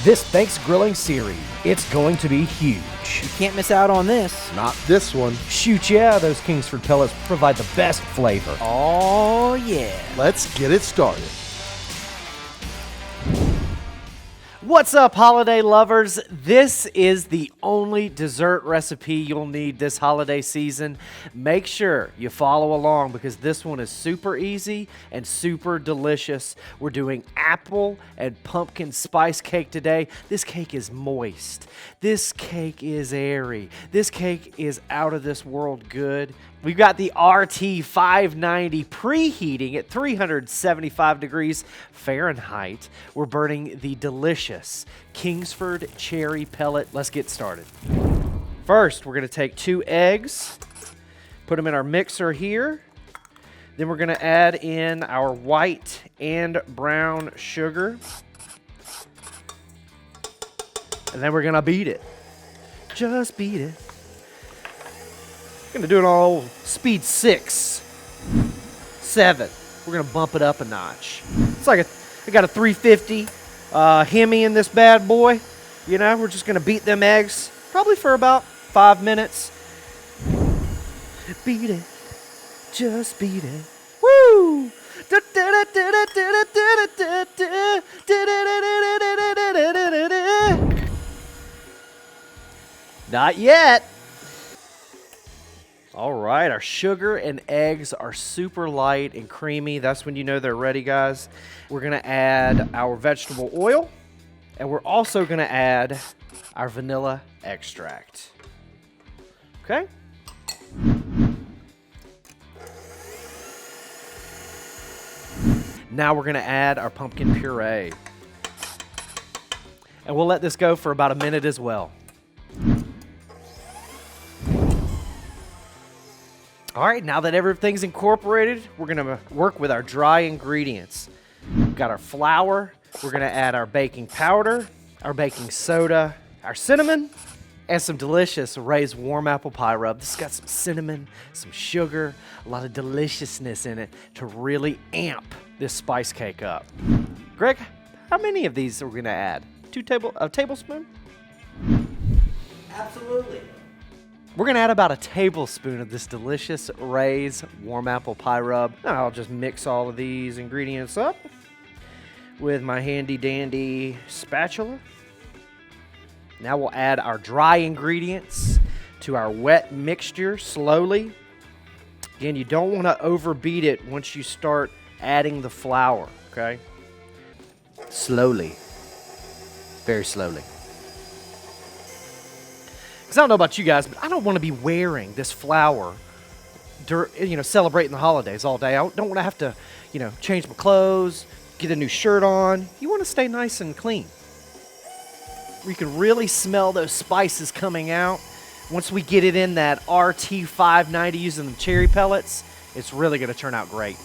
This Thanksgrilling series, it's going to be huge. You can't miss out on this. Not this one. Shoot, yeah, those Kingsford Pellets provide the best flavor. Oh, yeah. Let's get it started. What's up, holiday lovers? This is the only dessert recipe you'll need this holiday season. Make sure you follow along because this one is super easy and super delicious. We're doing apple and pumpkin spice cake today. This cake is moist. This cake is airy. This cake is out of this world good. We've got the RT 590 preheating at 375 degrees Fahrenheit. We're burning the delicious Kingsford cherry pellet. Let's get started. First, we're going to take 2 eggs, put them in our mixer here. Then we're going to add in our white and brown sugar. And then we're going to beat it. Just beat it. Gonna do it all speed 6, 7. We're gonna bump it up a notch. It's like we got a 350 Hemi in this bad boy. You know, we're just gonna beat them eggs probably for about 5 minutes. Beat it, just beat it. Woo! Not yet. All right, our sugar and eggs are super light and creamy. That's when you know they're ready, guys. We're gonna add our vegetable oil, and we're also gonna add our vanilla extract. Okay? Now we're gonna add our pumpkin puree. And we'll let this go for about a minute as well. All right, now that everything's incorporated, we're gonna work with our dry ingredients. We've got our flour, we're gonna add our baking powder, our baking soda, our cinnamon, and some delicious Ray's warm apple pie rub. This has got some cinnamon, some sugar, a lot of deliciousness in it to really amp this spice cake up. Greg, how many of these are we gonna add? A tablespoon? Absolutely. We're gonna add about a tablespoon of this delicious Ray's warm apple pie rub. Now I'll just mix all of these ingredients up with my handy dandy spatula. Now we'll add our dry ingredients to our wet mixture slowly. Again, you don't wanna overbeat it once you start adding the flour, okay? Slowly, very slowly. I don't know about you guys, but I don't want to be wearing this flour, celebrating the holidays all day. I don't want to have to, change my clothes, get a new shirt on. You want to stay nice and clean. You can really smell those spices coming out. Once we get it in that RT 590 using the cherry pellets, it's really going to turn out great.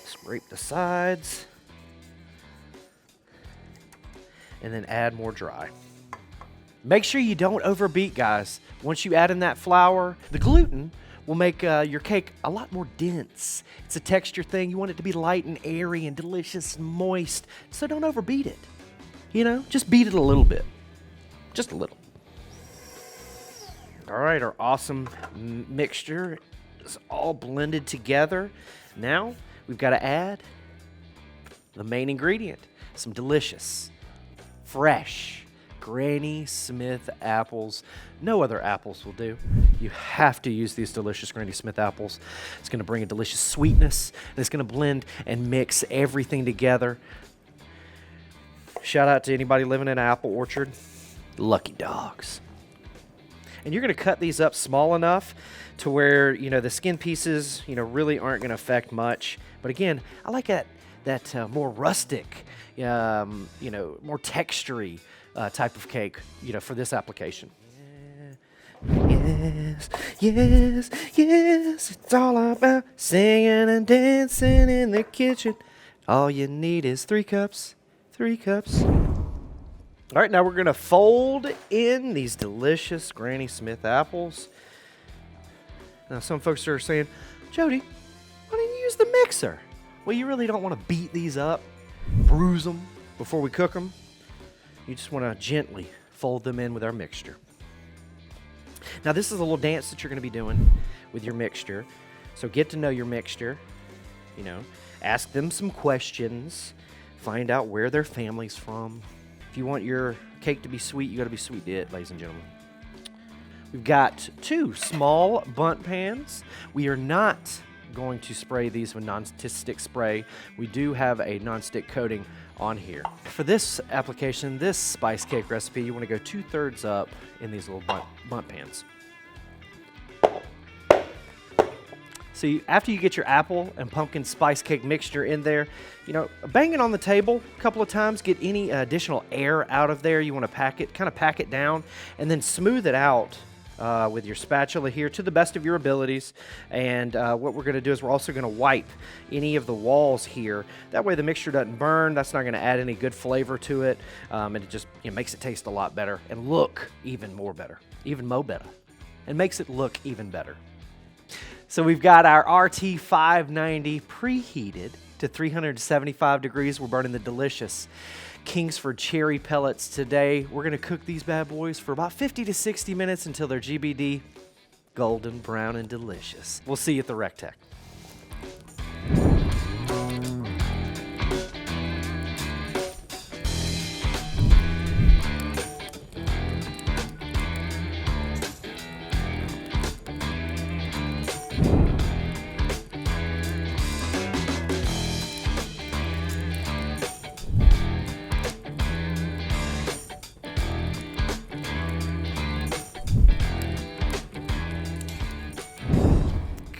Scrape the sides. And then add more dry. Make sure you don't overbeat, guys. Once you add in that flour, the gluten will make your cake a lot more dense. It's a texture thing. You want it to be light and airy and delicious and moist, so don't overbeat it. Just beat it a little bit. Just a little. All right, our awesome mixture is all blended together. Now, we've got to add the main ingredient, some delicious, fresh, Granny Smith apples. No other apples will do. You have to use these delicious Granny Smith apples. It's going to bring a delicious sweetness, and it's going to blend and mix everything together. Shout out to anybody living in an apple orchard. Lucky dogs. And you're going to cut these up small enough to where, the skin pieces, really aren't going to affect much. But again, I like that more rustic, more textury type of cake, for this application. Yes, yes, yes, it's all about singing and dancing in the kitchen. All you need is 3 cups, 3 cups. All right, now we're gonna fold in these delicious Granny Smith apples. Now some folks are saying, Jody, why didn't you use the mixer? Well, you really don't want to beat these up, bruise them, before we cook them, you just want to gently fold them in with our mixture. Now this is a little dance that you're going to be doing with your mixture. So get to know your mixture, you know, ask them some questions, find out where their family's from. If you want your cake to be sweet, you got to be sweet to it, ladies and gentlemen. We've got 2 small bundt pans. We are not going to spray these with non-stick spray. We do have a non-stick coating on here. For this application, this spice cake recipe, you want to go 2/3 up in these little bundt pans. So after you get your apple and pumpkin spice cake mixture in there, you know, bang it on the table a couple of times, get any additional air out of there. You want to kind of pack it down, and then smooth it out with your spatula here to the best of your abilities. And what we're going to do is we're also going to wipe any of the walls here. That way the mixture doesn't burn. That's not going to add any good flavor to it. And it just makes it taste a lot better and look even more better, even mo better. And makes it look even better. So we've got our RT590 preheated to 375 degrees. We're burning the delicious Kingsford cherry pellets today. We're going to cook these bad boys for about 50 to 60 minutes until they're GBD, golden brown and delicious. We'll see you at the recteq.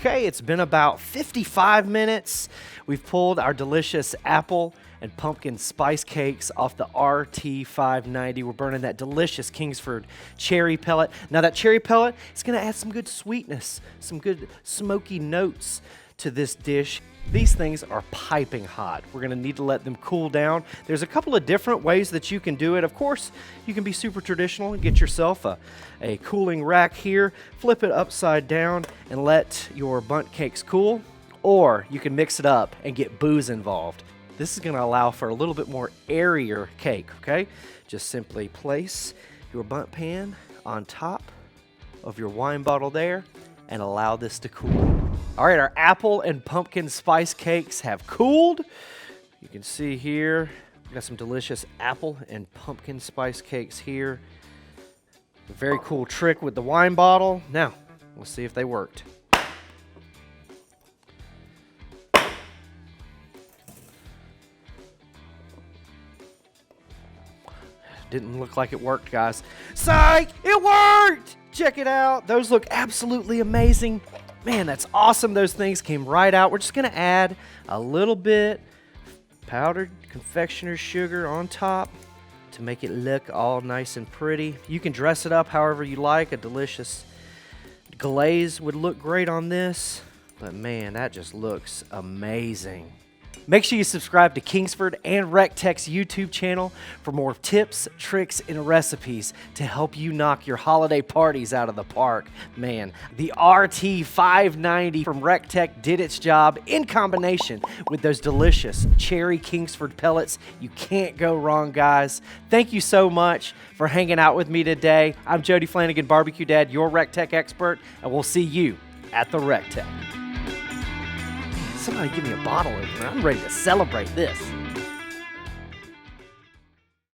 Okay, it's been about 55 minutes. We've pulled our delicious apple and pumpkin spice cakes off the RT590. We're burning that delicious Kingsford cherry pellet. Now that cherry pellet is going to add some good sweetness, some good smoky notes to this dish. These things are piping hot. We're going to need to let them cool down. There's a couple of different ways that you can do it. Of course, you can be super traditional and get yourself a cooling rack here, flip it upside down and let your bundt cakes cool, or you can mix it up and get booze involved. This is going to allow for a little bit more airier cake, okay? Just simply place your bundt pan on top of your wine bottle there and allow this to cool. All right, our apple and pumpkin spice cakes have cooled. You can see here, we got some delicious apple and pumpkin spice cakes here. A very cool trick with the wine bottle. Now, we'll see if they worked. Didn't look like it worked, guys. Psych! It worked! Check it out. Those look absolutely amazing. Man, that's awesome. Those things came right out. We're just going to add a little bit powdered confectioner's sugar on top to make it look all nice and pretty. You can dress it up however you like. A delicious glaze would look great on this. But man, that just looks amazing. Make sure you subscribe to Kingsford and recteq's YouTube channel for more tips, tricks, and recipes to help you knock your holiday parties out of the park. Man, the RT590 from recteq did its job in combination with those delicious cherry Kingsford pellets. You can't go wrong, guys. Thank you so much for hanging out with me today. I'm Jody Flanagan, Barbecue Dad, your recteq expert, and we'll see you at the recteq. Somebody give me a bottle opener. I'm ready to celebrate this.